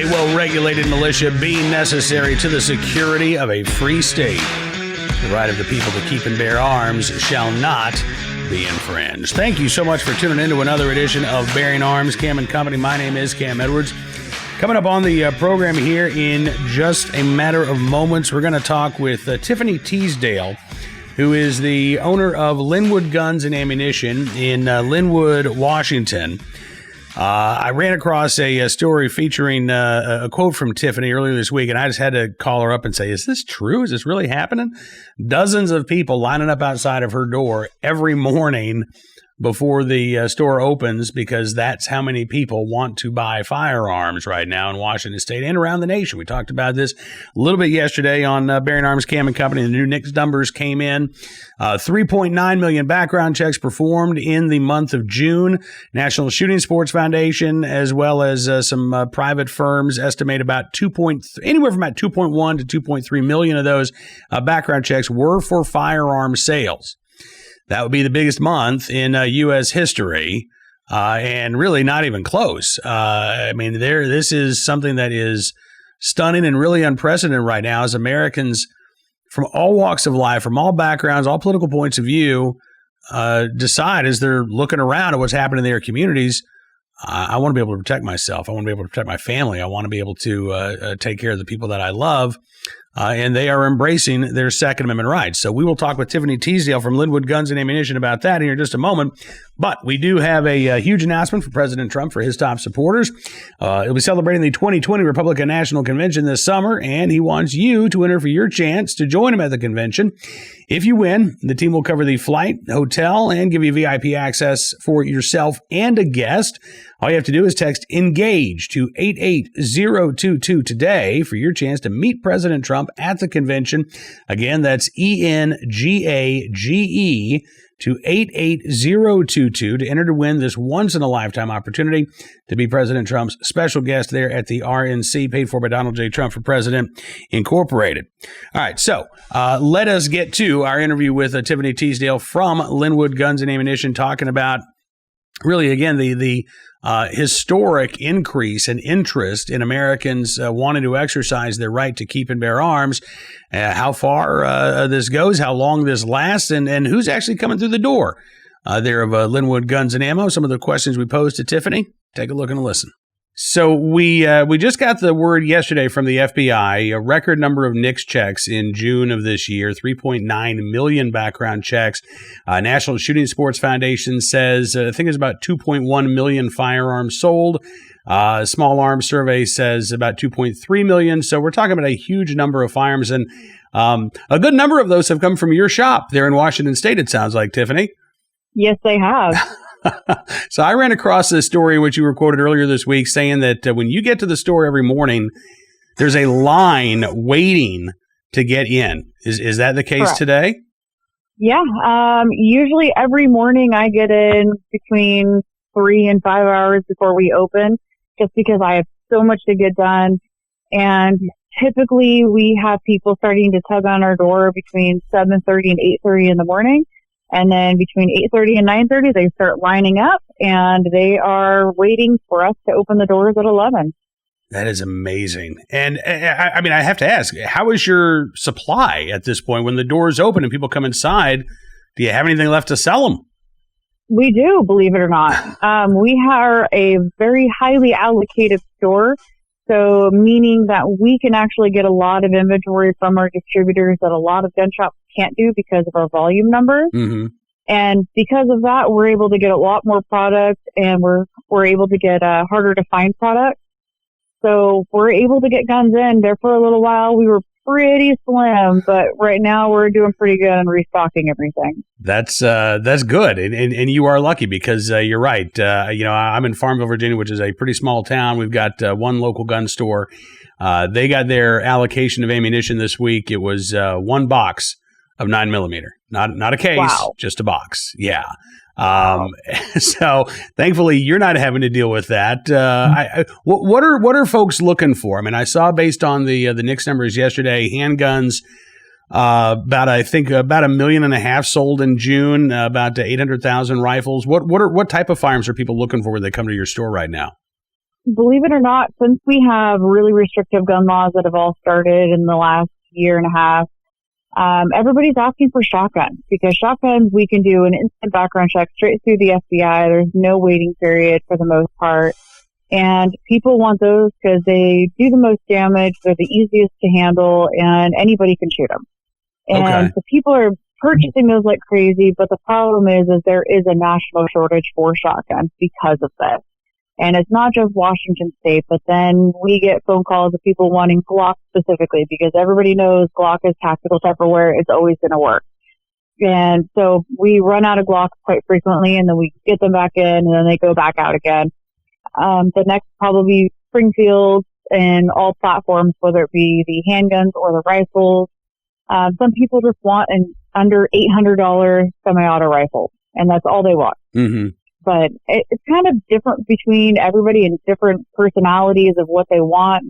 a well-regulated militia being necessary to the security of a free state. The right of the people to keep and bear arms shall not be infringed. Thank you so much for tuning in to another edition of Bearing Arms, Cam and Company. My name is Cam Edwards. Coming up on the program here in just a matter of moments, we're going to talk with Tiffany Teasdale, who is the owner of Lynwood Guns and Ammunition in Lynwood, Washington. I ran across a story featuring a quote from Tiffany earlier this week, and I just had to call her up and say, is this true? Is this really happening? Dozens of people lining up outside of her door every morning before the store opens, because that's how many people want to buy firearms right now in Washington State and around the nation. We talked about this a little bit yesterday on Bearing Arms, Cam and Company. The new NICS numbers came in. 3.9 million background checks performed in the month of June. National Shooting Sports Foundation, as well as some private firms, estimate about anywhere from about 2.1 to 2.3 million of those background checks were for firearm sales. That would be the biggest month in U.S. history, and really not even close. This is something that is stunning and really unprecedented right now as Americans from all walks of life, from all backgrounds, all political points of view, decide as they're looking around at what's happening in their communities, I want to be able to protect myself. I want to be able to protect my family. I want to be able to take care of the people that I love. And they are embracing their Second Amendment rights. So we will talk with Tiffany Teasdale from Lynwood Guns and Ammunition about that here in just a moment. But we do have a huge announcement for President Trump for his top supporters. He'll be celebrating the 2020 Republican National Convention this summer, and he wants you to enter for your chance to join him at the convention. If you win, the team will cover the flight, hotel, and give you VIP access for yourself and a guest. All you have to do is text ENGAGE to 88022 today for your chance to meet President Trump at the convention. Again, that's ENGAGE to 88022 to enter to win this once-in-a-lifetime opportunity to be President Trump's special guest there at the RNC, paid for by Donald J. Trump for President Incorporated. All right, so let us get to our interview with Tiffany Teasdale from Lynwood Guns and Ammunition, talking about really, again, the historic increase in interest in Americans wanting to exercise their right to keep and bear arms, how far this goes, how long this lasts, and who's actually coming through the door there of Lynwood Guns and Ammo. Some of the questions we posed to Tiffany. Take a look and listen. So we just got the word yesterday from the FBI, a record number of NICS checks in June of this year, 3.9 million background checks. National Shooting Sports Foundation says, I think it's about 2.1 million firearms sold. Small Arms Survey says about 2.3 million. So we're talking about a huge number of firearms, and a good number of those have come from your shop there in Washington State, it sounds like, Tiffany. Yes, they have. So I ran across this story, which you were quoted earlier this week, saying that when you get to the store every morning, there's a line waiting to get in. Is that the case Correct. Today? Yeah. Usually every morning I get in between 3 and 5 hours before we open, just because I have so much to get done. And typically we have people starting to tug on our door between 7:30 and 8:30 in the morning. And then between 8:30 and 9:30, they start lining up, and they are waiting for us to open the doors at 11. That is amazing. And I mean, I have to ask, how is your supply at this point? When the doors open and people come inside, do you have anything left to sell them? We do, believe it or not. We are a very highly allocated store, so meaning that we can actually get a lot of inventory from our distributors that a lot of gun shops can't do because of our volume numbers. Mm-hmm. And because of that, we're able to get a lot more product, and we're able to get harder to find product. So we're able to get guns in. There for a little while, we were pretty slim, but right now we're doing pretty good on restocking everything. That's good, and you are lucky, because you're right. I'm in Farmville, Virginia, which is a pretty small town. We've got one local gun store. They got their allocation of ammunition this week. It was one box of 9mm, not a case, Wow. just a box. Yeah. So thankfully you're not having to deal with that. What are folks looking for? I mean, I saw, based on the NICS numbers yesterday, handguns, about 1.5 million sold in June, about 800,000 rifles. What type of firearms are people looking for when they come to your store right now? believe it or not, since we have really restrictive gun laws that have all started in the last year and a half, everybody's asking for shotguns, because shotguns, we can do an instant background check straight through the FBI. There's no waiting period for the most part. And people want those because they do the most damage. They're the easiest to handle, and anybody can shoot them. And so people are purchasing those like crazy. But the problem is there is a national shortage for shotguns because of this. And it's not just Washington State, but then we get phone calls of people wanting Glock specifically, because everybody knows Glock is tactical Tupperware. It's always going to work. And so we run out of Glocks quite frequently, and then we get them back in, and then they go back out again. The next probably Springfield and all platforms, whether it be the handguns or the rifles. Some people just want an under $800 semi-auto rifle, and that's all they want. Mm-hmm. But it's kind of different between everybody, and different personalities of what they want,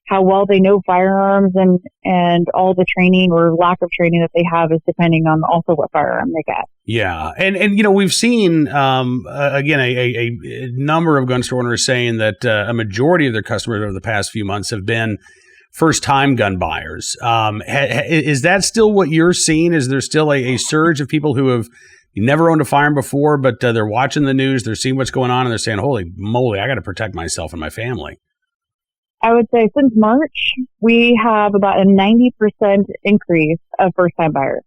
how well they know firearms, and all the training or lack of training that they have is depending on also what firearm they get. Yeah. And you know, we've seen, again, a number of gun store owners saying that a majority of their customers over the past few months have been first-time gun buyers. Is that still what you're seeing? Is there still a surge of people who have never owned a firearm before, but they're watching the news, they're seeing what's going on, and they're saying, holy moly, I got to protect myself and my family? I would say since March, we have about a 90% increase of first-time buyers.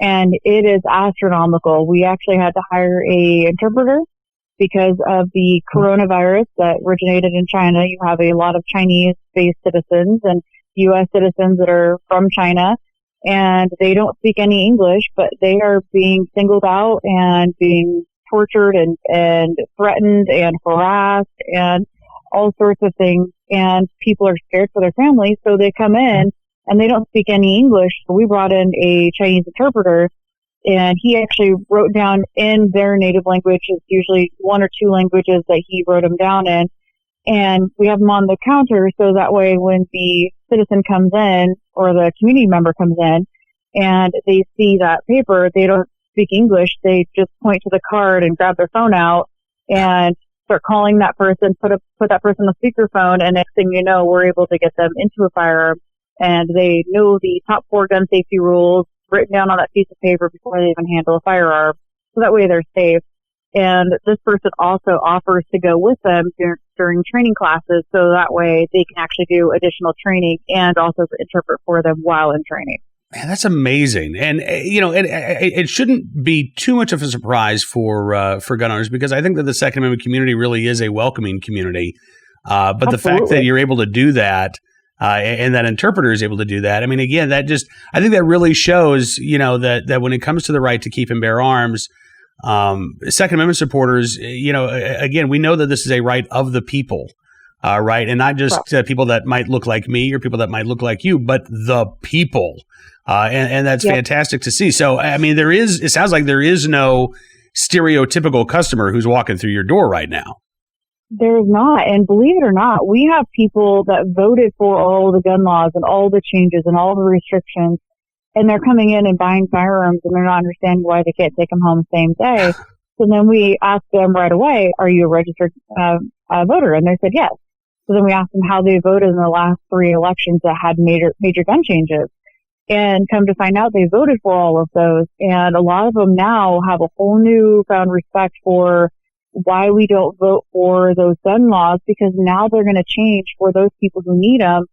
And it is astronomical. We actually had to hire a interpreter because of the coronavirus that originated in China. You have a lot of Chinese-based citizens and U.S. citizens that are from China, and they don't speak any English, but they are being singled out and being tortured and threatened and harassed and all sorts of things. And people are scared for their families, so they come in and they don't speak any English. So we brought in a Chinese interpreter, and he actually wrote down in their native language. It's usually one or two languages that he wrote them down in. And we have them on the counter, so that way when the citizen comes in or the community member comes in and they see that paper, they don't speak English. They just point to the card and grab their phone out and start calling that person, put that person on speakerphone, and next thing you know, we're able to get them into a firearm, and they know the top 4 gun safety rules written down on that piece of paper before they even handle a firearm. So that way they're safe. And this person also offers to go with them during training classes, so that way they can actually do additional training and also interpret for them while in training. Man, that's amazing. And, you know, it shouldn't be too much of a surprise for gun owners, because I think that the Second Amendment community really is a welcoming community. But Absolutely. The fact that you're able to do that, and that interpreter is able to do that, I mean, again, I think that really shows, you know, that when it comes to the right to keep and bear arms, Second Amendment supporters, you know, again, we know that this is a right of the people, right? And not just people that might look like me or people that might look like you, but the people. And that's fantastic to see. So, I mean, it sounds like there is no stereotypical customer who's walking through your door right now. There's not. And believe it or not, we have people that voted for all the gun laws and all the changes and all the restrictions, and they're coming in and buying firearms, and they're not understanding why they can't take them home the same day. So then we ask them right away, are you a registered voter? And they said yes. So then we asked them how they voted in the last 3 elections that had major gun changes. And come to find out, they voted for all of those. And a lot of them now have a whole newfound respect for why we don't vote for those gun laws, because now they're going to change for those people who need them.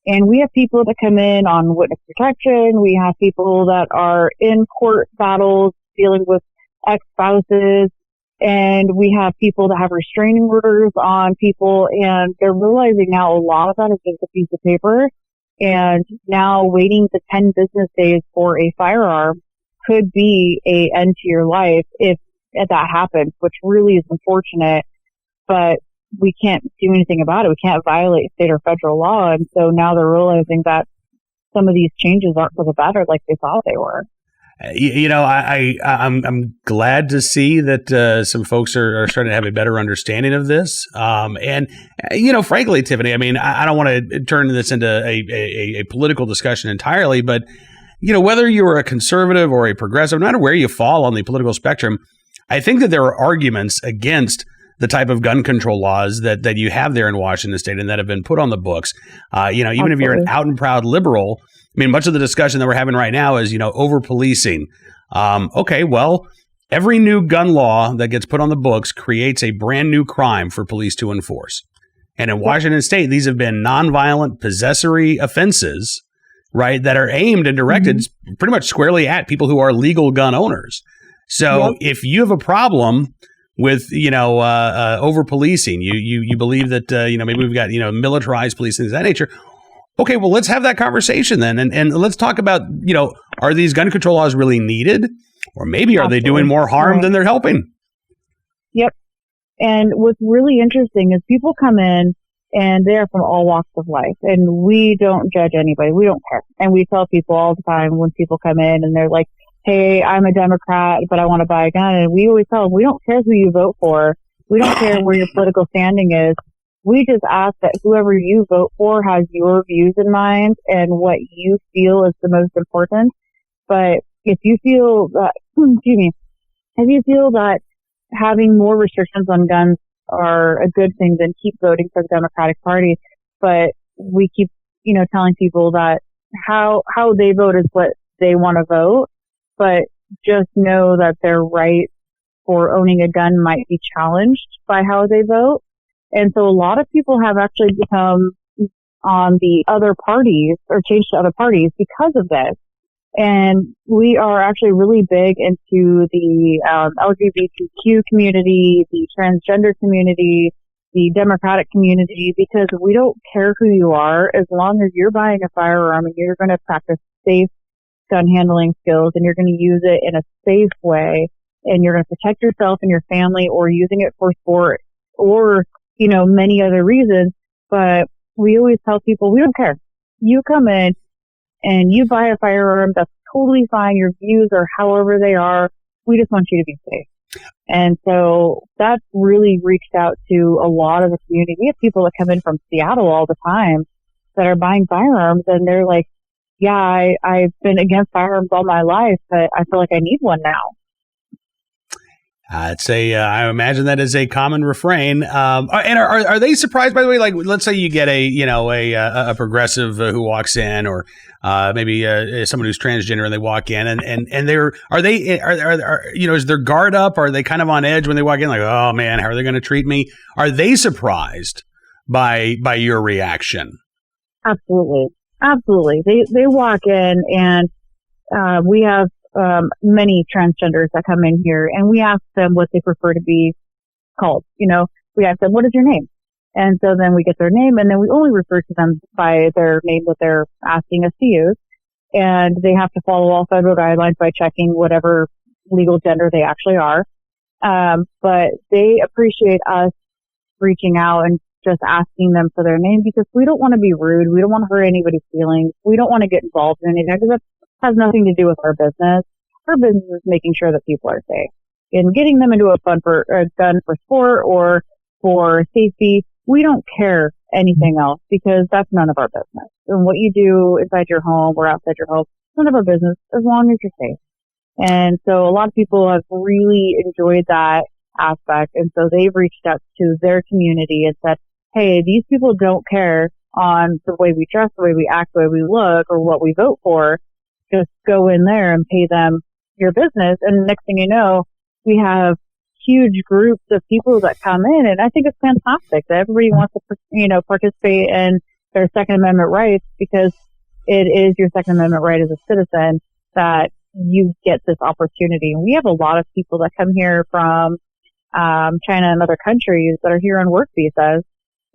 And we have people that come in on witness protection. We have people that are in court battles dealing with ex-spouses. And we have people that have restraining orders on people. And they're realizing now a lot of that is just a piece of paper. And now waiting the 10 business days for a firearm could be an end to your life if that happens, which really is unfortunate. But we can't do anything about it. We can't violate state or federal law. And so now they're realizing that some of these changes aren't for the better like they thought they were. You know, I'm glad to see that some folks are starting to have a better understanding of this. And, you know, frankly, Tiffany, I mean, I don't want to turn this into a political discussion entirely, but, you know, whether you're a conservative or a progressive, no matter where you fall on the political spectrum, I think that there are arguments against the type of gun control laws that you have there in Washington State and that have been put on the books. Even if you're an out and proud liberal, I mean, much of the discussion that we're having right now is, over policing. Okay, well, every new gun law that gets put on the books creates a brand new crime for police to enforce. And in Washington State, these have been nonviolent possessory offenses, right, that are aimed and directed pretty much squarely at people who are legal gun owners. So if you have a problem with, over policing, you believe that, maybe we've got, militarized police, things of that nature. Okay, well, let's have that conversation then. And let's talk about, are these gun control laws really needed? Or maybe are they doing more harm than they're helping? Yep. And what's really interesting is people come in and they're from all walks of life, and we don't judge anybody. We don't care. And we tell people all the time when people come in and they're like, hey, I'm a Democrat, but I want to buy a gun. And we always tell them, we don't care who you vote for. We don't care where your political standing is. We just ask that whoever you vote for has your views in mind and what you feel is the most important. But if you feel that, if you feel that having more restrictions on guns are a good thing, then keep voting for the Democratic Party. But we keep, telling people that how they vote is what they want to vote. But just know that their right for owning a gun might be challenged by how they vote. And so a lot of people have actually become on the other parties or changed to other parties because of this. And we are actually really big into the LGBTQ community, the transgender community, the Democratic community, because we don't care who you are as long as you're buying a firearm and you're going to practice safe gun handling skills and you're going to use it in a safe way and you're going to protect yourself and your family or using it for sport or, many other reasons. But we always tell people, we don't care. You come in and you buy a firearm, that's totally fine. Your views are however they are. We just want you to be safe. And so that's really reached out to a lot of the community. We have people that come in from Seattle all the time that are buying firearms and they're like, yeah, I've been against firearms all my life, but I feel like I need one now. I imagine that is a common refrain. And are they surprised, by the way? Like, let's say you get a progressive who walks in, or maybe someone who's transgender, and they walk in, and is their guard up? Are they kind of on edge when they walk in? Like, oh man, how are they going to treat me? Are they surprised by your reaction? Absolutely. They walk in, and we have many transgenders that come in here, and we ask them what they prefer to be called. We ask them, what is your name? And so then we get their name, and then we only refer to them by their name that they're asking us to use. And they have to follow all federal guidelines by checking whatever legal gender they actually are. But they appreciate us reaching out and just asking them for their name, because we don't want to be rude. We don't want to hurt anybody's feelings. We don't want to get involved in anything, because that has nothing to do with our business. Our business is making sure that people are safe. And getting them into a gun for sport or for safety, we don't care anything else, because that's none of our business. And what you do inside your home or outside your home, none of our business, as long as you're safe. And so a lot of people have really enjoyed that aspect. And so they've reached out to their community and said, hey, these people don't care on the way we dress, the way we act, the way we look, or what we vote for. Just go in there and pay them your business. And next thing you know, we have huge groups of people that come in. And I think it's fantastic that everybody wants to, participate in their Second Amendment rights, because it is your Second Amendment right as a citizen that you get this opportunity. And we have a lot of people that come here from China and other countries that are here on work visas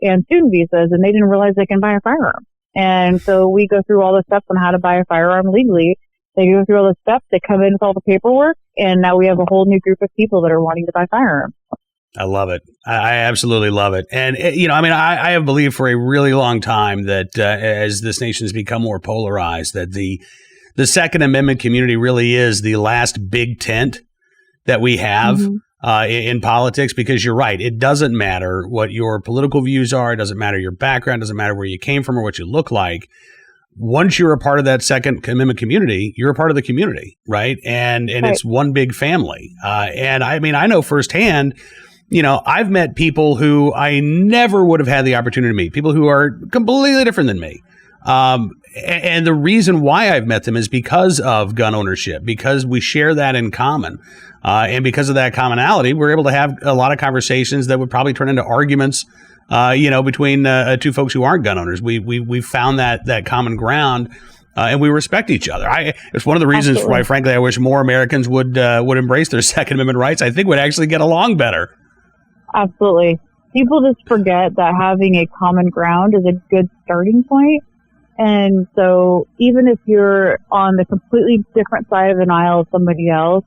and student visas, and they didn't realize they can buy a firearm. And so we go through all the steps on how to buy a firearm legally. They go through all the steps, they come in with all the paperwork, and now we have a whole new group of people that are wanting to buy firearms. I love it. I absolutely love it. And, I have believed for a really long time that as this nation has become more polarized, that the Second Amendment community really is the last big tent that we have in politics, because you're right. It doesn't matter what your political views are. It doesn't matter your background. It doesn't matter where you came from or what you look like. Once you're a part of that Second Amendment community, you're a part of the community, right? And right. It's one big family. And I know firsthand, I've met people who I never would have had the opportunity to meet, people who are completely different than me. And the reason why I've met them is because of gun ownership, because we share that in common. And because of that commonality, we're able to have a lot of conversations that would probably turn into arguments, between two folks who aren't gun owners. We found that common ground. And we respect each other. It's one of the reasons Absolutely. why, frankly, I wish more Americans would embrace their Second Amendment rights. I think we'd actually get along better. Absolutely. People just forget that having a common ground is a good starting point. And so even if you're on the completely different side of an aisle of somebody else,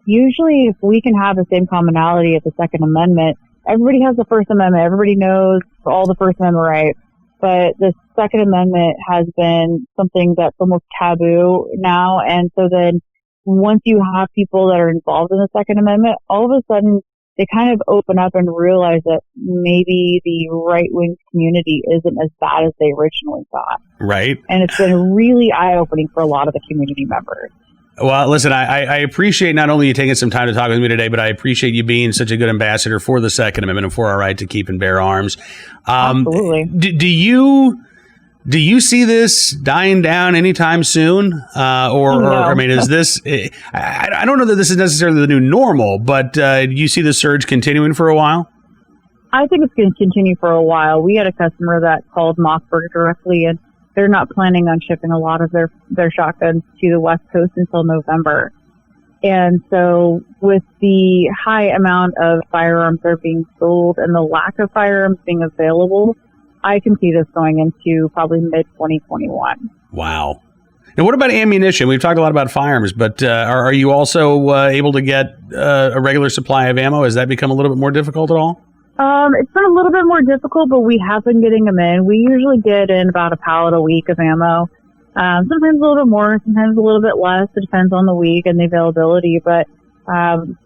usually if we can have the same commonality at the Second Amendment, everybody has the First Amendment. Everybody knows all the First Amendment rights. But the Second Amendment has been something that's almost taboo now. And so then once you have people that are involved in the Second Amendment, all of a sudden they kind of open up and realize that maybe the right-wing community isn't as bad as they originally thought. Right. And it's been really eye-opening for a lot of the community members. Well, listen, I appreciate not only you taking some time to talk with me today, but I appreciate you being such a good ambassador for the Second Amendment and for our right to keep and bear arms. Absolutely. Do you see this dying down anytime soon? Or I mean, is this, I don't know that this is necessarily the new normal, but do you see the surge continuing for a while? I think it's going to continue for a while. We had a customer that called Mossberg directly, and they're not planning on shipping a lot of their shotguns to the West Coast until November. And so with the high amount of firearms that are being sold and the lack of firearms being available, I can see this going into probably mid-2021. Wow. Now, what about ammunition? We've talked a lot about firearms, but are you also able to get a regular supply of ammo? Has that become a little bit more difficult at all? It's been a little bit more difficult, but we have been getting them in. We usually get in about a pallet a week of ammo. Sometimes a little bit more, sometimes a little bit less. It depends on the week and the availability. But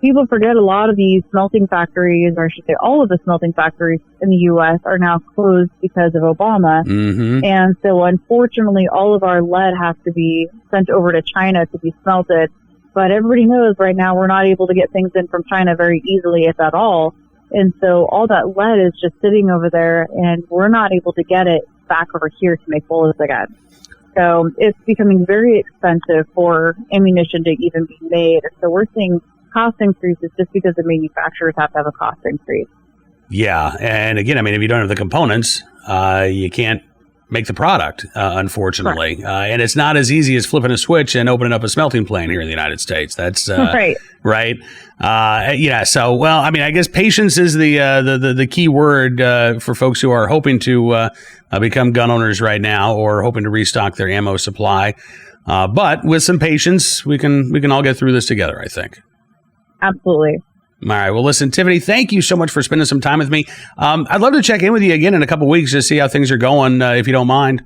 people forget a lot of these smelting factories, or I should say all of the smelting factories in the U.S. are now closed because of Obama. Mm-hmm. And so unfortunately, all of our lead has to be sent over to China to be smelted. But everybody knows right now we're not able to get things in from China very easily, if at all. And so all that lead is just sitting over there, and we're not able to get it back over here to make bullets again. So it's becoming very expensive for ammunition to even be made. So we're seeing cost increases just because the manufacturers have to have a cost increase. Yeah. And again, I mean, if you don't have the components, you can't make the product, unfortunately. And it's not as easy as flipping a switch and opening up a smelting plant here in the United States. That's right. Right. Yeah. So, well, I mean, I guess patience is the key word for folks who are hoping to become gun owners right now or hoping to restock their ammo supply. But with some patience, we can all get through this together, I think. Absolutely. All right. Well, listen, Tiffany, thank you so much for spending some time with me. I'd love to check in with you again in a couple of weeks to see how things are going, if you don't mind.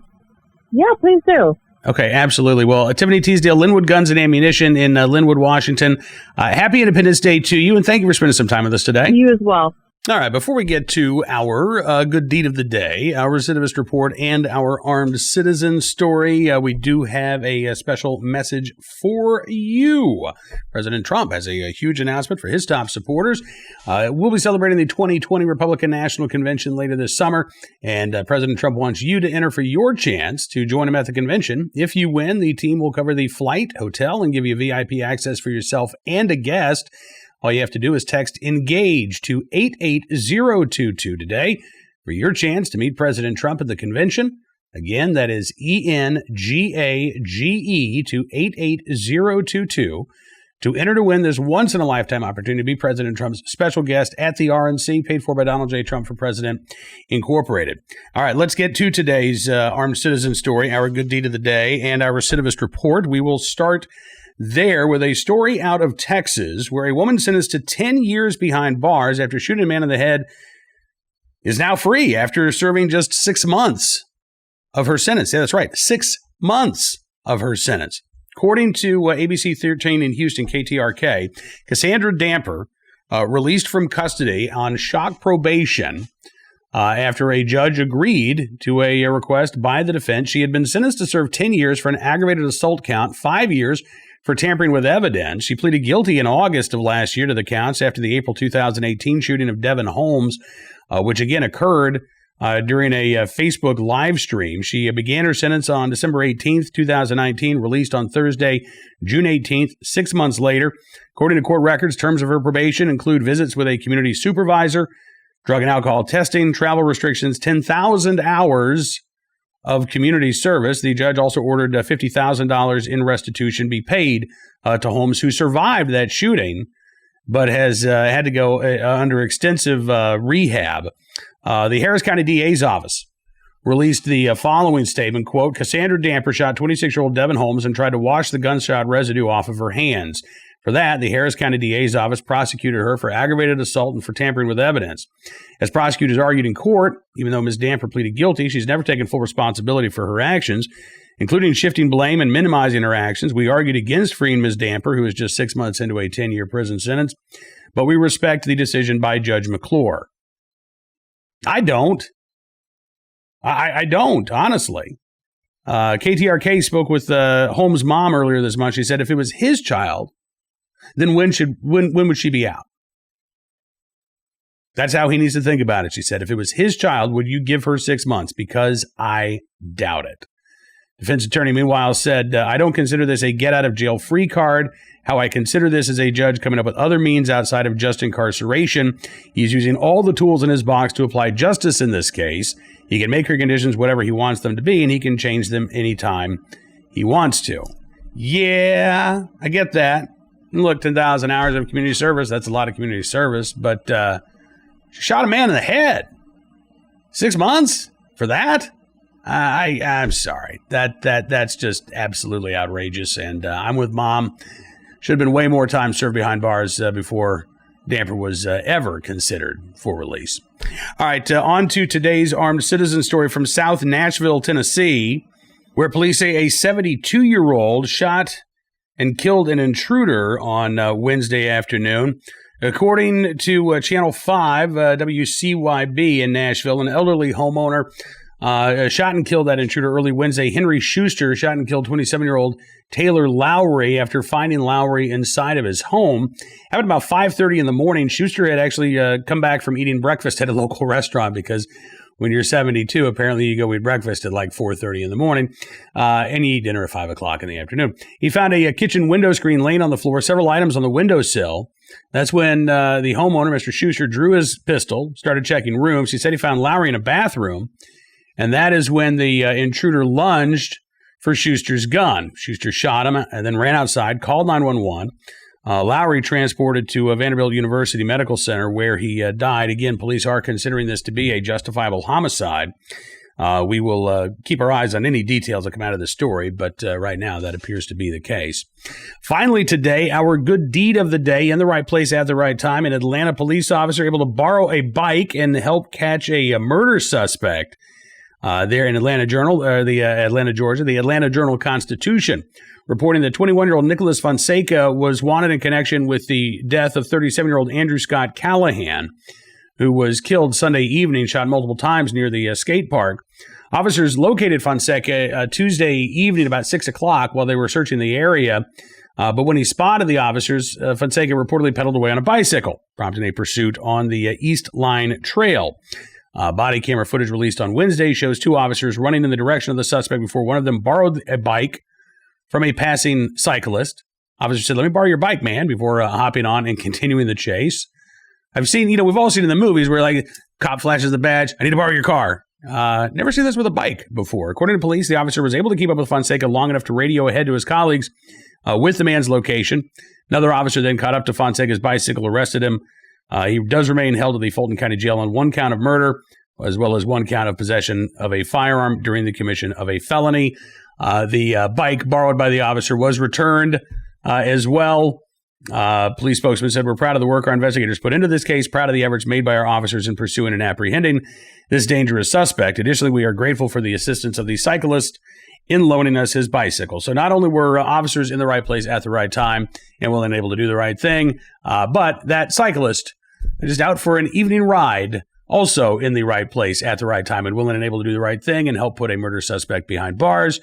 Yeah, please do. Okay, absolutely. Well, Tiffany Teasdale, Lynwood Guns and Ammunition in Lynwood, Washington. Happy Independence Day to you, and thank you for spending some time with us today. You as well. All right, before we get to our good deed of the day, our recidivist report, and our armed citizen story, we do have a special message for you. President Trump has a huge announcement for his top supporters. We'll be celebrating the 2020 Republican National Convention later this summer, and President Trump wants you to enter for your chance to join him at the convention. If you win, the team will cover the flight, hotel, and give you VIP access for yourself and a guest. All you have to do is text ENGAGE to 88022 today for your chance to meet President Trump at the convention. Again, that is ENGAGE to 88022 to enter to win this once-in-a-lifetime opportunity to be President Trump's special guest at the RNC, paid for by Donald J. Trump for President, Incorporated. All right, let's get to today's armed citizen story, our good deed of the day, and our recidivist report. We will start there with a story out of Texas where a woman sentenced to 10 years behind bars after shooting a man in the head is now free after serving just 6 months of her sentence. Yeah, that's right. 6 months of her sentence. According to ABC 13 in Houston, KTRK, Cassandra Damper, released from custody on shock probation after a judge agreed to a request by the defense. She had been sentenced to serve 10 years for an aggravated assault count, 5 years for tampering with evidence. She pleaded guilty in August of last year to the counts after the April 2018 shooting of Devin Holmes, which again occurred during a Facebook live stream. She began her sentence on December 18th, 2019, released on Thursday, June 18th, 6 months later. According to court records, terms of her probation include visits with a community supervisor, drug and alcohol testing, travel restrictions, 10,000 hours of community service. The judge also ordered $50,000 in restitution be paid to Holmes, who survived that shooting, but has had to go under extensive rehab. The Harris County DA's office released the following statement, quote, Cassandra Damper shot 26-year-old Devin Holmes and tried to wash the gunshot residue off of her hands. For that, the Harris County DA's office prosecuted her for aggravated assault and for tampering with evidence. As prosecutors argued in court, even though Ms. Damper pleaded guilty, she's never taken full responsibility for her actions, including shifting blame and minimizing her actions. We argued against freeing Ms. Damper, who is just 6 months into a 10-year prison sentence, but we respect the decision by Judge McClure. I don't. I don't, honestly. KTRK spoke with Holmes' mom earlier this month. She said if it was his child, then when would she be out? That's how he needs to think about it, she said. If it was his child, would you give her 6 months? Because I doubt it. Defense attorney, meanwhile, said, I don't consider this a get-out-of-jail-free card. How I consider this as a judge coming up with other means outside of just incarceration. He's using all the tools in his box to apply justice in this case. He can make her conditions whatever he wants them to be, and he can change them anytime he wants to. Yeah, I get that. Look, 10,000 hours of community service, that's a lot of community service, but she shot a man in the head. 6 months for that? I'm sorry. That's just absolutely outrageous, and I'm with Mom. Should have been way more time served behind bars before Damper was ever considered for release. All right, on to today's armed citizen story from South Nashville, Tennessee, where police say a 72-year-old shot and killed an intruder on Wednesday afternoon. According to Channel 5, WCYB in Nashville, an elderly homeowner shot and killed that intruder early Wednesday. Henry Schuster shot and killed 27-year-old Taylor Lowry after finding Lowry inside of his home. Happened about 5:30 in the morning. Schuster had actually come back from eating breakfast at a local restaurant because when you're 72, apparently you go eat breakfast at like 4:30 in the morning, and you eat dinner at 5 o'clock in the afternoon. He found a kitchen window screen laying on the floor, several items on the windowsill. That's when the homeowner, Mr. Schuster, drew his pistol, started checking rooms. He said he found Lowry in a bathroom, and that is when the intruder lunged for Schuster's gun. Schuster shot him and then ran outside, called 911. Lowry transported to Vanderbilt University Medical Center where he died. Again, police are considering this to be a justifiable homicide. We will keep our eyes on any details that come out of the story, but right now that appears to be the case. Finally today, our good deed of the day in the right place at the right time. An Atlanta police officer able to borrow a bike and help catch a murder suspect. There in Atlanta, Georgia, the Atlanta Journal-Constitution, reporting that 21-year-old Nicholas Fonseca was wanted in connection with the death of 37-year-old Andrew Scott Callahan, who was killed Sunday evening, shot multiple times near the skate park. Officers located Fonseca Tuesday evening about 6 o'clock while they were searching the area. But when he spotted the officers, Fonseca reportedly pedaled away on a bicycle, prompting a pursuit on the East Line Trail. Body camera footage released on Wednesday shows two officers running in the direction of the suspect before one of them borrowed a bike from a passing cyclist. Officer said, "Let me borrow your bike, man," before hopping on and continuing the chase. I've seen, we've all seen in the movies where like cop flashes the badge, "I need to borrow your car." Never seen this with a bike before. According to police, the officer was able to keep up with Fonseca long enough to radio ahead to his colleagues with the man's location. Another officer then caught up to Fonseca's bicycle, arrested him. He does remain held at the Fulton County Jail on one count of murder, as well as one count of possession of a firearm during the commission of a felony. The bike borrowed by the officer was returned as well. Police spokesman said, "We're proud of the work our investigators put into this case, proud of the efforts made by our officers in pursuing and apprehending this dangerous suspect. Additionally, we are grateful for the assistance of the cyclist in loaning us his bicycle." So not only were officers in the right place at the right time and willing and able to do the right thing, but that cyclist just out for an evening ride, also in the right place at the right time and willing and able to do the right thing and help put a murder suspect behind bars.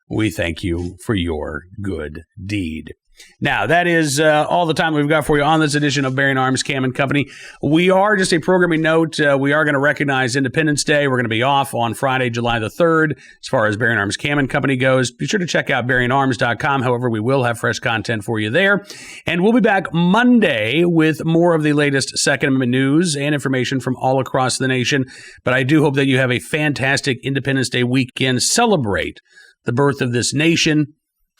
We thank you for your good deed. Now, that is all the time we've got for you on this edition of Bearing Arms Cam and Company. We are, just a programming note, we are going to recognize Independence Day. We're going to be off on Friday, July the 3rd, as far as Bearing Arms Cam and Company goes. Be sure to check out bearingarms.com. However, we will have fresh content for you there. And we'll be back Monday with more of the latest Second Amendment news and information from all across the nation. But I do hope that you have a fantastic Independence Day weekend. Celebrate the birth of this nation.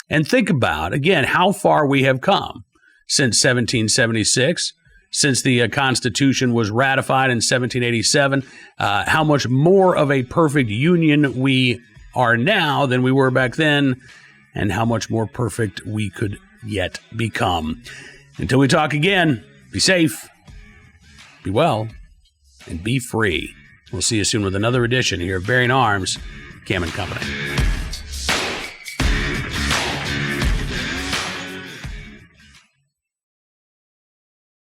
And think about, again, how far we have come since 1776, since the Constitution was ratified in 1787, how much more of a perfect union we are now than we were back then, and how much more perfect we could yet become. Until we talk again, be safe, be well, and be free. We'll see you soon with another edition here of Bearing Arms, Cam and Company.